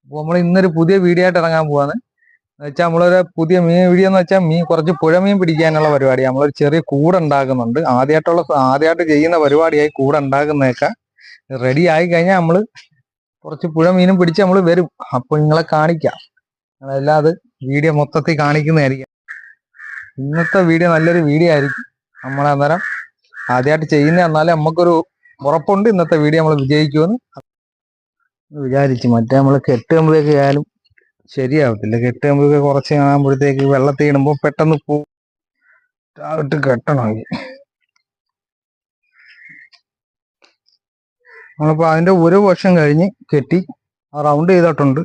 അപ്പോൾ നമ്മൾ ഇന്നൊരു പുതിയ വീഡിയോ ആയിട്ട് ഇറങ്ങാൻ പോവാണ്. എന്ന് വെച്ചാൽ നമ്മളൊരു പുതിയ മീൻ വീഡിയോ എന്ന് വെച്ചാൽ കുറച്ച് പുഴമീൻ പിടിക്കാനുള്ള പരിപാടി. നമ്മളൊരു ചെറിയ കൂട് ഉണ്ടാക്കുന്നുണ്ട്. ആദ്യമായിട്ട് ചെയ്യുന്ന പരിപാടിയായി കൂട് ഉണ്ടാക്കുന്നതൊക്കെ റെഡി ആയി കഴിഞ്ഞാൽ നമ്മൾ കുറച്ച് പുഴമീനും പിടിച്ച് നമ്മൾ വരും. അപ്പോൾ നിങ്ങളെ കാണിക്കാം. നിങ്ങളെല്ലാം അത് വീഡിയോ മൊത്തത്തിൽ കാണിക്കുന്നതായിരിക്കും. ഇന്നത്തെ വീഡിയോ നല്ലൊരു വീഡിയോ ആയിരിക്കും. നമ്മളന്നേരം ആദ്യമായിട്ട് ചെയ്യുന്ന എന്നാലും നമുക്കൊരു ഉറപ്പുണ്ട് ഇന്നത്തെ വീഡിയോ നമ്മൾ വിജയിക്കുമെന്ന് വിചാരിച്ചു. മറ്റേ നമ്മൾ കെട്ടുമ്പോഴേക്ക് ആയാലും ശരിയാവത്തില്ല. കെട്ടുമ്പോഴേക്ക് കുറച്ച് കാണുമ്പോഴത്തേക്ക് വെള്ളത്തിൽ ഇടുമ്പോൾ പെട്ടെന്ന് ഇട്ട് കെട്ടണമെങ്കിൽ നമ്മളിപ്പോൾ അതിൻ്റെ ഒരു വർഷം കഴിഞ്ഞ് കെട്ടി റൗണ്ട് ചെയ്തിട്ടുണ്ട്.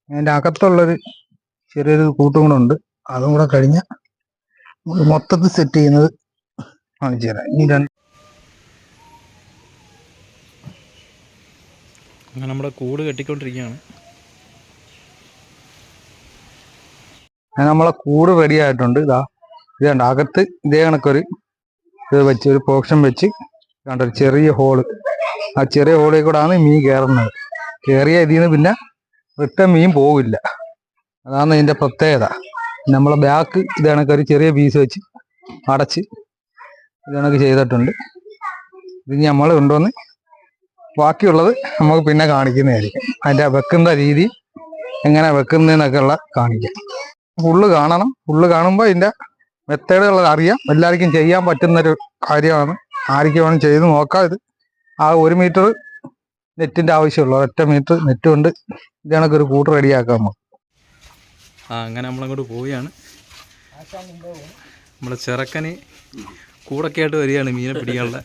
അതിൻ്റെ അകത്തുള്ളൊരു ചെറിയൊരു കൂട്ടും കൂടെ ഉണ്ട്. അതും കൂടെ കഴിഞ്ഞ മൊത്തത്തിൽ സെറ്റ് ചെയ്യുന്നത് കാണിച്ചു തരാം. അങ്ങനെ നമ്മുടെ കൂട് കെട്ടിക്കൊണ്ടിരിക്കുകയാണ്. നമ്മളെ കൂട് റെഡി ആയിട്ടുണ്ട്. ഇത് കണ്ട അകത്ത് ഇതേ കണക്കൊരു ഇത് വെച്ച് ഒരു പോർഷൻ വെച്ച് കണ്ട ഒരു ചെറിയ ഹോള്. ആ ചെറിയ ഹോളിൽ കൂടെ ആണ് മീൻ കയറുന്നത്. കയറിയ ഇതിൽ നിന്ന് പിന്നെ റിട്ടേൺ മീൻ പോവില്ല. അതാണ് ഇതിന്റെ പ്രത്യേകത. നമ്മളെ ബാക്ക് ഇത് കണക്കൊരു ചെറിയ പീസ് വെച്ച് അടച്ച് ഇത് കണക്ക് ചെയ്തിട്ടുണ്ട്. ഇത് നമ്മൾ കൊണ്ടുവന്ന് ബാക്കിയുള്ളത് നമുക്ക് പിന്നെ കാണിക്കുന്നതായിരിക്കും. അതിന്റെ വെക്കുന്ന രീതി എങ്ങനെ വെക്കുന്നതെന്നൊക്കെ ഉള്ള കാണിക്കാം. ഫുള്ള് കാണണം. ഫുള്ള് കാണുമ്പോൾ ഇതിന്റെ മെത്തേഡുകൾ അറിയാം. എല്ലാവർക്കും ചെയ്യാൻ പറ്റുന്നൊരു കാര്യമാണ്. ആർക്കും വേണം ചെയ്ത് നോക്കാം. ഇത് ആ 1 മീറ്റർ നെറ്റിന്റെ ആവശ്യമുള്ളൂ. 1 മീറ്റർ നെറ്റ് കൊണ്ട് ഇത് കണക്കൊരു കൂട്ട് റെഡിയാക്കാം നമുക്ക്. അങ്ങനെ നമ്മളങ്ങോട്ട് പോവുകയാണ്. നമ്മളെ ചെറുക്കന് കൂടൊക്കെ ആയിട്ട് വരികയാണ് മീനെ പിടിക്കാനുള്ള.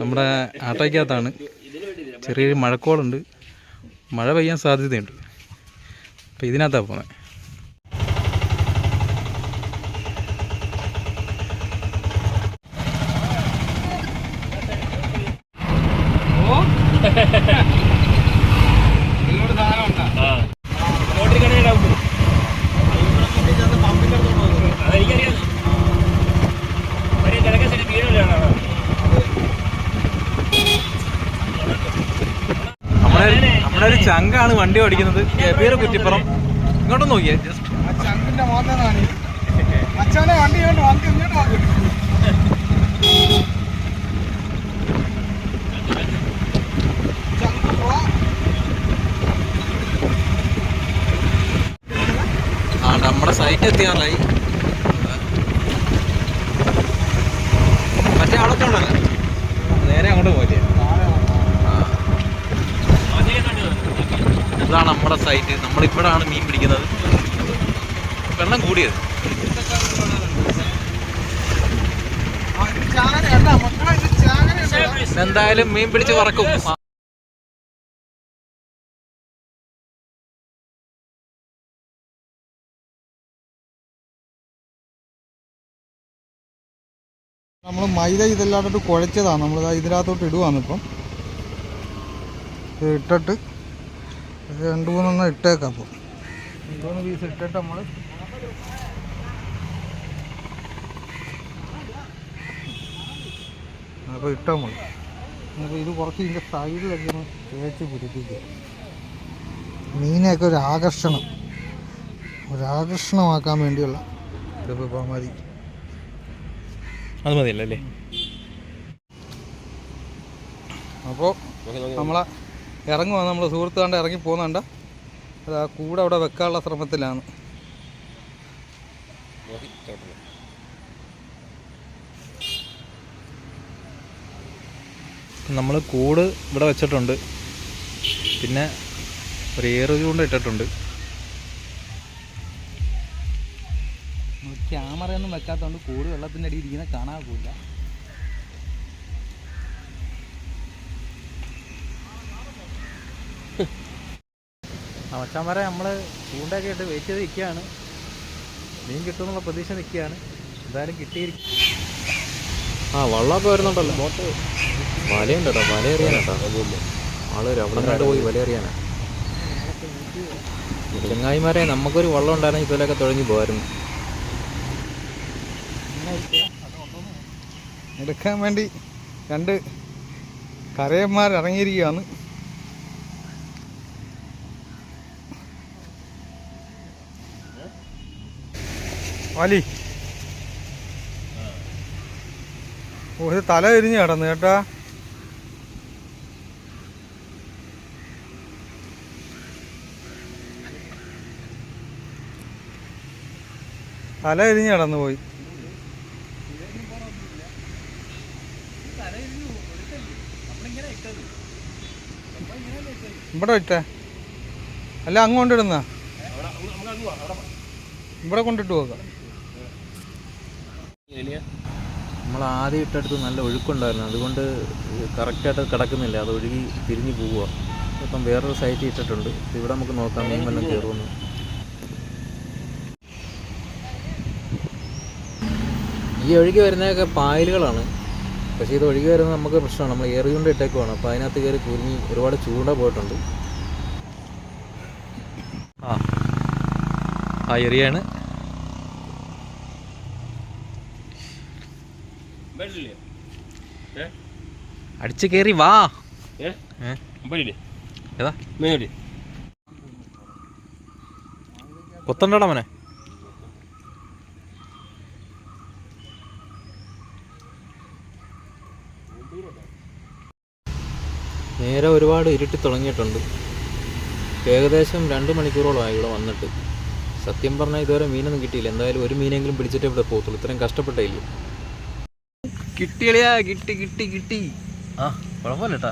നമ്മുടെ ആട്ടയ്ക്കകത്താണ്. ചെറിയൊരു മഴക്കോളുണ്ട്. മഴ പെയ്യാൻ സാധ്യതയുണ്ട്. അപ്പം ഇതിനകത്താണ് പോകുന്നത്. നമ്മുടെ ഒരു ചങ്കാണ് വണ്ടി ഓടിക്കുന്നത്. പേര് കുറ്റിപ്പുറം. ഇങ്ങോട്ടും നോക്കിയേ. ജസ്റ്റ് നമ്മുടെ സൈറ്റ് എത്തിയാലായി. മറ്റേ അവിടെ ഉണ്ടല്ലോ, നേരെ അങ്ങോട്ട് പോയില്ലേ. ഇതാണ് നമ്മുടെ സൈറ്റ്. നമ്മളിവിടാണ് മീൻ പിടിക്കുന്നത്. വെള്ളം കൂടിയത് എന്തായാലും മീൻ പിടിച്ച് വറക്കും. നമ്മൾ മൈദ ഇതെല്ലാത്തോട്ട് കുഴച്ചതാണ്. നമ്മൾ ഇതിനകത്തോട്ട് ഇടുവാണ്. ഇപ്പം ഇട്ടിട്ട് 2-3 ഇട്ടേക്കാം. അപ്പം 3 പീസ് ഇട്ടിട്ട് നമ്മൾ അപ്പോൾ ഇട്ടാൽ മതി. അപ്പോൾ ഇത് കുറച്ച് ഇതിൻ്റെ സൈഡിലൊക്കെ ഒന്ന് തേച്ച് പിടിപ്പിക്കുക. മീനെയൊക്കെ ഒരാകർഷണമാക്കാൻ വേണ്ടിയുള്ള ഇതിപ്പോൾ മതി. അത് മതിയല്ലേ. അപ്പോൾ നമ്മളെ ഇറങ്ങുവാണ്. നമ്മൾ സുഹൃത്ത് കണ്ട് ഇറങ്ങി പോകുന്നുണ്ട്. അത് ആ കൂടെ അവിടെ വെക്കാനുള്ള ശ്രമത്തിലാണ്. നമ്മൾ കൂട് ഇവിടെ വെച്ചിട്ടുണ്ട്. പിന്നെ ഒരു ഏറ് ചൂണ്ട ഇട്ടിട്ടുണ്ട്. ക്യാമറയൊന്നും വെക്കാത്തതുകൊണ്ട് കൂട് വെള്ളത്തിൻ്റെ അടിയിൽ ഇരിക്കുന്ന കാണാൻ പോയില്ല. മച്ചാന്മാരെ നമ്മൾ ചൂണ്ടൊക്കെ ഇട്ട് വെയിറ്റ് ചെയ്ത് നിൽക്കുകയാണ്. മീൻ കിട്ടുമെന്നുള്ള പ്രതീക്ഷ നിൽക്കുകയാണ്. എന്തായാലും കിട്ടിയിരിക്കും. വള്ളമൊക്കെ വരുന്നുണ്ടല്ലോ. ബോട്ട് വലയുണ്ട് കേട്ടോ. വല എറിയാനാട്ടോ ആള് അവിടെ കണ്ട് പോയി വല എറിയാനാ. ചങ്ങായിമാരെ നമുക്കൊരു വള്ളം ഉണ്ടായിരുന്നെങ്കിൽ ഇതിലൊക്കെ തുഴഞ്ഞു പോകായിരുന്നു. എടുക്കാൻ വേണ്ടി 2 കരയന്മാർ ഇറങ്ങിയിരിക്കുകയാണ്. വലി. ഓ ഇത് തല തിരിഞ്ഞ് കിടന്നു കേട്ടാ. തല തിരിഞ്ഞ് കിടന്നു പോയി. ഇവിടെ ഇട്ടേ അല്ല അങ്ങോട്ടിടുന്ന ഇവിടെ കൊണ്ടിട്ട് പോകാം. നമ്മൾ ആദ്യം ഇട്ടടുത്ത് നല്ല ഒഴുക്കുണ്ടായിരുന്നു, അതുകൊണ്ട് കറക്റ്റായിട്ട് കിടക്കുന്നില്ല, അത് ഒഴുകി തിരിഞ്ഞ് പോവുക. ഇപ്പം വേറൊരു സൈറ്റിൽ ഇട്ടിട്ടുണ്ട്, ഇവിടെ നമുക്ക് നോക്കാം മീൻ വല്ലതും കയറുമെന്ന്. ഈ ഒഴുകി വരുന്നതൊക്കെ പായലുകളാണ്, പക്ഷേ ഇത് ഒഴുകി വരുന്നത് നമുക്ക് പ്രശ്നമാണ്. നമ്മൾ ഏറി കൊണ്ട് ഇട്ടേക്കുവാണ്, അപ്പോൾ അതിനകത്ത് കയറി കുരുങ്ങി ഒരുപാട് ചൂണ്ട പോയിട്ടുണ്ട്. ആ എറിയാണ്. അടിച്ച് കയറി വാ. ഏതാ കൊത്തണ്ടടാ മനെ. നേരെ ഒരുപാട് ഇരുട്ടി തുടങ്ങിയിട്ടുണ്ട്. ഏകദേശം 2 മണിക്കൂറോളമായി ഇവിടെ വന്നിട്ട്. സത്യം പറഞ്ഞാൽ ഇതുവരെ മീനൊന്നും കിട്ടിയില്ല. എന്തായാലും ഒരു മീനെങ്കിലും പിടിച്ചിട്ടേ ഇവിടെ പോകത്തുള്ളൂ, ഇത്രയും കഷ്ടപ്പെട്ടില്ല. കിട്ടിയളിയാ, കിട്ടി കിട്ടി കിട്ടി. ആ കുഴപ്പമില്ല കേട്ടാ,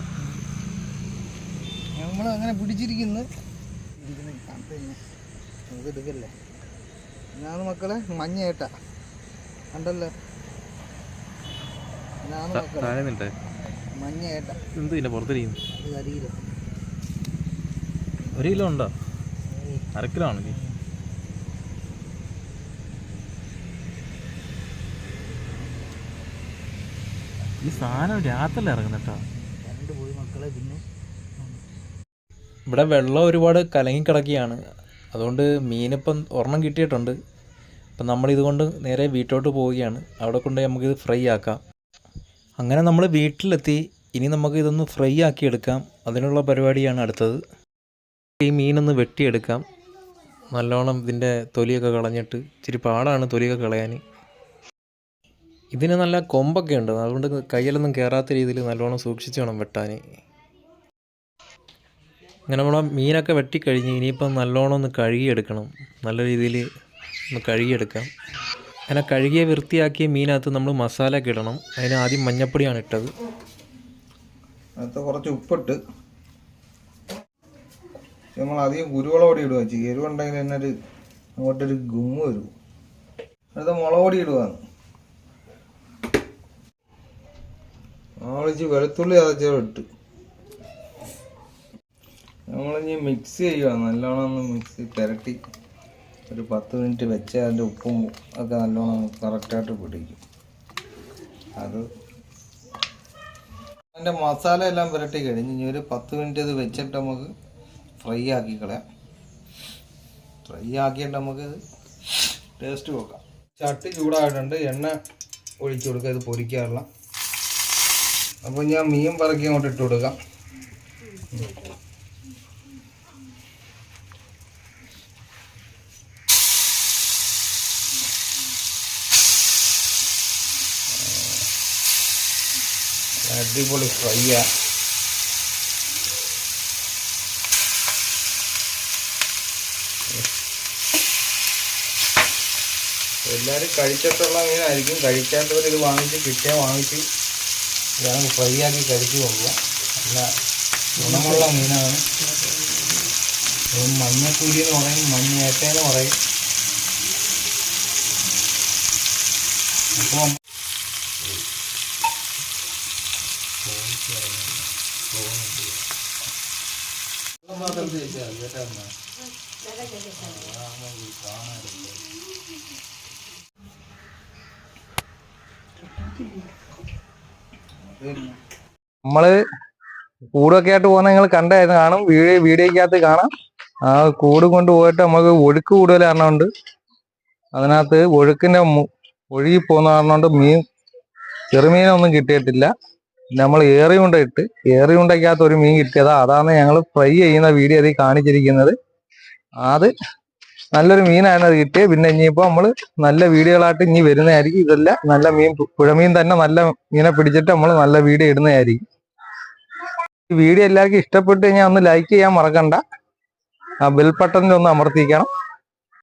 നമ്മൾ അങ്ങനെ പിടിച്ചിരിക്കുന്നു. എടുക്കല്ലേ ഞാൻ മക്കളെ മഞ്ഞ ഏട്ട കണ്ടല്ലോ. മഞ്ഞ ഏട്ട എന്ത് പിന്നെ പുറത്തിരിക്കുന്നു. 1 കിലോ ഉണ്ടോ? 1/2 കിലോ ആണെങ്കിൽ ഈ സാധനം രാത്രിയിൽ ഇറങ്ങുന്നേട്ടാ. ഇവിടെ വെള്ളം ഒരുപാട് കലങ്ങിക്കിടക്കുകയാണ്, അതുകൊണ്ട് മീനിപ്പം ഒരെണ്ണം കിട്ടിയിട്ടുണ്ട്. അപ്പം നമ്മളിതുകൊണ്ട് നേരെ വീട്ടിലോട്ട് പോവുകയാണ്. അവിടെ കൊണ്ടുപോയി നമുക്കിത് ഫ്രൈ ആക്കാം. അങ്ങനെ നമ്മൾ വീട്ടിലെത്തി. ഇനി നമുക്ക് ഇതൊന്ന് ഫ്രൈ ആക്കി എടുക്കാം, അതിനുള്ള പരിപാടിയാണ് അടുത്തത്. ഈ മീനൊന്ന് വെട്ടിയെടുക്കാം. നല്ലോണം ഇതിൻ്റെ തൊലിയൊക്കെ കളഞ്ഞിട്ട്, ഇച്ചിരി പാടാണ് തൊലിയൊക്കെ കളയാൻ. ഇതിന് നല്ല കൊമ്പൊക്കെ ഉണ്ട്, അതുകൊണ്ട് കയ്യിലൊന്നും കയറാത്ത രീതിയിൽ നല്ലോണം സൂക്ഷിച്ച് വേണം വെട്ടാൻ. ഇങ്ങനെ നമ്മൾ മീനൊക്കെ വെട്ടിക്കഴിഞ്ഞ് ഇനിയിപ്പം നല്ലോണം ഒന്ന് കഴുകിയെടുക്കണം. നല്ല രീതിയിൽ ഒന്ന് കഴുകിയെടുക്കാം. അങ്ങനെ കഴുകിയ വൃത്തിയാക്കിയ മീനകത്ത് നമ്മൾ മസാലയൊക്കെ ഇടണം. അതിന് ആദ്യം മഞ്ഞപ്പൊടിയാണ് ഇട്ടത്. അതിനകത്ത് കുറച്ച് ഉപ്പിട്ട് നമ്മൾ അധികം കുരുമുളക് പൊടി ഇടുക. എരിവുണ്ടെങ്കിൽ തന്നെ അങ്ങോട്ടൊരു ഗുമ്മ് വരും. അടുത്ത മുളക് പൊടി ഇടുകയാണ്. നമ്മളിച്ച് വെളുത്തുള്ളി ചതച്ചിട്ട് നമ്മളിനി മിക്സ് ചെയ്യുക. നല്ലോണം ഒന്ന് മിക്സ് പുരട്ടി ഒരു 10 മിനിറ്റ് വെച്ച് അതിൻ്റെ ഉപ്പും ഒക്കെ നല്ലോണം കറക്റ്റായിട്ട് പിടിക്കും. അത് അതിൻ്റെ മസാല എല്ലാം പുരട്ടി കഴിഞ്ഞ് ഇനി ഒരു 10 മിനിറ്റ് അത് വെച്ചിട്ട് നമുക്ക് ഫ്രൈ ആക്കി കളയാം. ഫ്രൈ ആക്കിയിട്ട് നമുക്കിത് ടേസ്റ്റ് നോക്കാം. ചട്ടി ചൂടായിട്ടുണ്ട്, എണ്ണ ഒഴിച്ചു കൊടുക്കുക ഇത് പൊരിക്കാറുള്ള. അപ്പോൾ ഞാൻ മീൻ പറക്കി അങ്ങോട്ട് ഇട്ട് കൊടുക്കാം. അടിപൊളി ഫ്രൈയാ. എല്ലാവരും കഴിച്ചിട്ടുള്ള മീനായിരിക്കും. കഴിക്കാത്തവർ ഇത് വാങ്ങിച്ച് കിട്ടിയാൽ വാങ്ങിച്ച് ഇതാണ് ഫ്രൈ ആക്കി കഴിച്ചു പോകുക. നല്ല ഗുണമുള്ള മീനാണ്. മഞ്ഞക്കുരി എന്ന് പറയും, മഞ്ഞേറ്റെന്ന് പറയും. അപ്പം നമ്മള് കൂടൊക്കെ ആയിട്ട് പോകുന്ന നിങ്ങൾ കണ്ടായിരുന്നു കാണും, വീഡിയോക്കകത്ത് കാണാം. ആ കൂട് കൊണ്ട് പോയിട്ട് നമുക്ക് ഒഴുക്ക് കൂടുതൽ കാരണമുണ്ട്. അതിനകത്ത് ഒഴുക്കിന്റെ ഒഴുകി പോകുന്ന കാരണം കൊണ്ട് ചെറുമീനൊന്നും കിട്ടിയിട്ടില്ല. നമ്മൾ ഏറിയുണ്ടയ്ക്കകത്ത് ഒരു മീൻ കിട്ടിയതാ. അതാണ് ഞങ്ങൾ ഫ്രൈ ചെയ്യുന്ന വീഡിയോ അതിൽ കാണിച്ചിരിക്കുന്നത്. അത് നല്ലൊരു മീനാണ് അത് കിട്ടിയത്. പിന്നെ ഇനിയിപ്പോൾ നമ്മൾ നല്ല വീഡിയോകളായിട്ട് ഇനി വരുന്നതായിരിക്കും. ഇതെല്ലാം നല്ല മീൻ, പുഴമീൻ തന്നെ നല്ല മീനെ പിടിച്ചിട്ട് നമ്മൾ നല്ല വീഡിയോ ഇടുന്നതായിരിക്കും. ഈ വീഡിയോ എല്ലാവർക്കും ഇഷ്ടപ്പെട്ട് കഴിഞ്ഞാൽ ഒന്ന് ലൈക്ക് ചെയ്യാൻ മറക്കണ്ട. ആ ബെൽ ബട്ടണിൽ ഒന്ന് അമർത്തിക്കണം.